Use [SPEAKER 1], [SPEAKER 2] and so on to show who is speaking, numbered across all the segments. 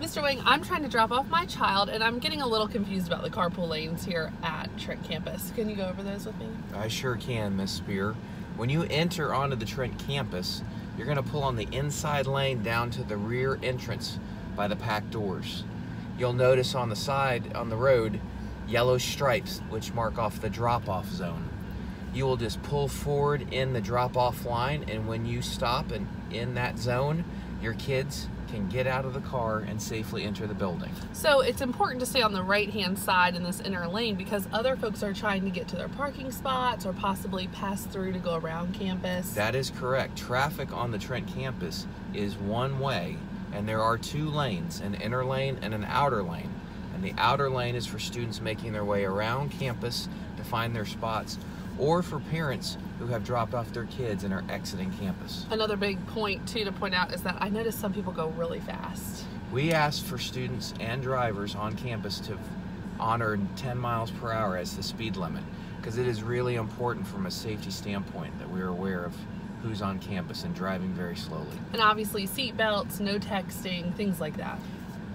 [SPEAKER 1] Mr. Wing, I'm trying to drop off my child, and I'm getting a little confused about the carpool lanes here at Trent campus. Can you go over those with me?
[SPEAKER 2] I sure can, Miss Spear. When you enter onto the Trent campus, you're going to pull on the inside lane down to the rear entrance by the packed doors. You'll notice on the side, on the road, yellow stripes which mark off the drop-off zone. You will just pull forward in the drop-off line, and when you stop and in that zone, your kids can get out of the car and safely enter the building.
[SPEAKER 1] So it's important to stay on the right-hand side in this inner lane because other folks are trying to get to their parking spots or possibly pass through to go around campus.
[SPEAKER 2] That is correct. Traffic on the Trent campus is one way, and there are two lanes, an inner lane and an outer lane. And the outer lane is for students making their way around campus to find their spots, or for parents who have dropped off their kids and are exiting campus.
[SPEAKER 1] Another big point too to point out is that I noticed some people go really fast.
[SPEAKER 2] We ask for students and drivers on campus to honor 10 miles per hour as the speed limit, because it is really important from a safety standpoint that we're aware of who's on campus and driving very slowly.
[SPEAKER 1] And obviously seat belts, no texting, things like that.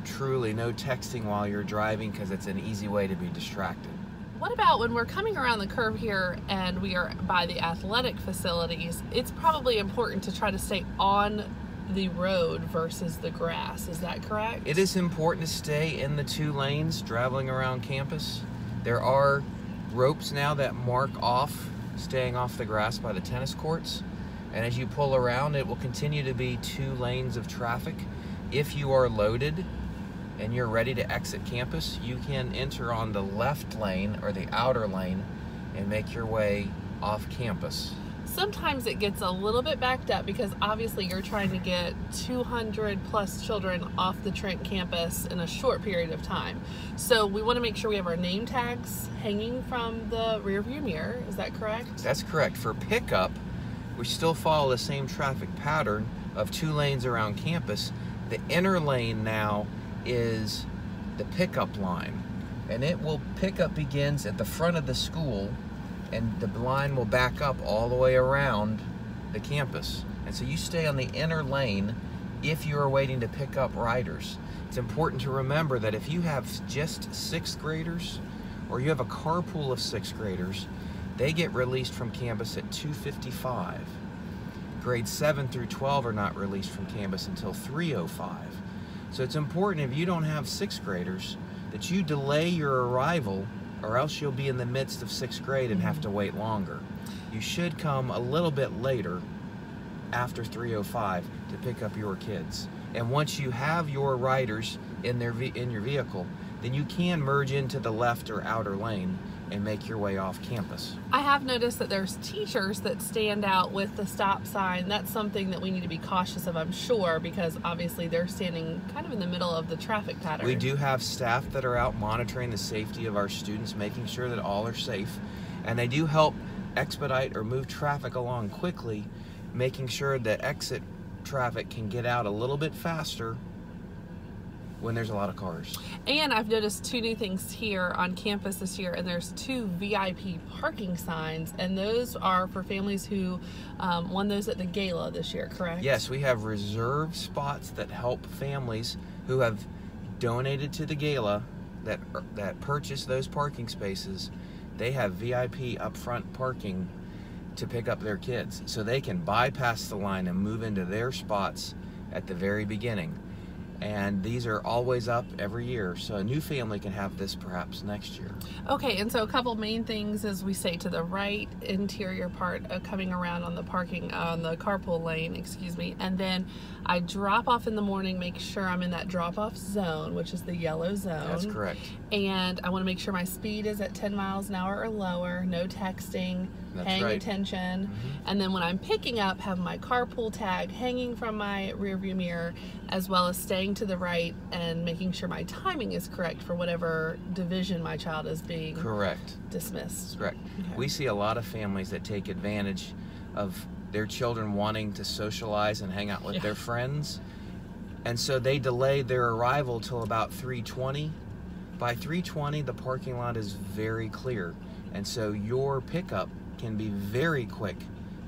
[SPEAKER 2] Truly, no texting while you're driving, because it's an easy way to be distracted.
[SPEAKER 1] What about when we're coming around the curve here and we are by the athletic facilities? It's probably important to try to stay on the road versus the grass. Is that correct?
[SPEAKER 2] It is important to stay in the two lanes traveling around campus. There are ropes now that mark off staying off the grass by the tennis courts. And as you pull around, it will continue to be two lanes of traffic. If you are loaded and you're ready to exit campus, you can enter on the left lane or the outer lane and make your way off campus.
[SPEAKER 1] Sometimes it gets a little bit backed up because obviously you're trying to get 200 plus children off the Trent campus in a short period of time. So we want to make sure we have our name tags hanging from the rear view mirror. Is that correct?
[SPEAKER 2] That's correct. For pickup, we still follow the same traffic pattern of two lanes around campus. The inner lane now is the pickup line, and pickup begins at the front of the school, and the line will back up all the way around the campus. And so you stay on the inner lane if you are waiting to pick up riders. It's important to remember that if you have just 6th graders or you have a carpool of 6th graders, they get released from campus at 2:55. Grades 7 through 12 are not released from campus until 3:05. So it's important, if you don't have 6th graders, that you delay your arrival, or else you'll be in the midst of 6th grade and have to wait longer. You should come a little bit later, after 3:05, to pick up your kids. And once you have your riders in your vehicle, then you can merge into the left or outer lane and make your way off campus.
[SPEAKER 1] I have noticed that there's teachers that stand out with the stop sign. That's something that we need to be cautious of, I'm sure, because obviously they're standing kind of in the middle of the traffic pattern.
[SPEAKER 2] We do have staff that are out monitoring the safety of our students, making sure that all are safe, and they do help expedite or move traffic along quickly, making sure that exit traffic can get out a little bit faster when there's a lot of cars.
[SPEAKER 1] And I've noticed 2 new things here on campus this year, and there's 2 VIP parking signs, and those are for families who won those at the gala this year, correct?
[SPEAKER 2] Yes, we have reserved spots that help families who have donated to the gala that purchase those parking spaces. They have VIP upfront parking to pick up their kids, so they can bypass the line and move into their spots at the very beginning. And these are always up every year, so a new family can have this perhaps next year.
[SPEAKER 1] Okay, and so a couple main things is we say to the right interior part of coming around on the carpool lane, excuse me, and then I drop off in the morning, make sure I'm in that drop off zone, which is the yellow zone.
[SPEAKER 2] That's correct.
[SPEAKER 1] And I want to make sure my speed is at 10 miles an hour or lower, no texting, paying attention. And then when I'm picking up, have my carpool tag hanging from my rear view mirror, as well as staying to the right and making sure my timing is correct for whatever division my child is being dismissed.
[SPEAKER 2] Correct.
[SPEAKER 1] Okay.
[SPEAKER 2] We see a lot of families that take advantage of their children wanting to socialize and hang out with their friends, and so they delay their arrival till about 3:20. By 3:20, the parking lot is very clear, and so your pickup can be very quick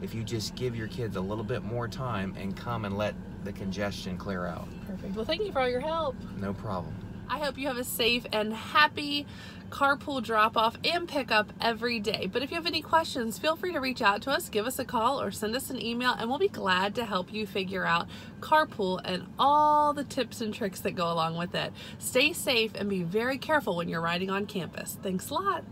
[SPEAKER 2] if you just give your kids a little bit more time and come and let the congestion clear out.
[SPEAKER 1] Perfect. Well, thank you for all your help.
[SPEAKER 2] No problem.
[SPEAKER 1] I hope you have a safe and happy carpool drop-off and pickup every day. But if you have any questions, feel free to reach out to us, give us a call, or send us an email, and we'll be glad to help you figure out carpool and all the tips and tricks that go along with it. Stay safe and be very careful when you're riding on campus. Thanks a lot.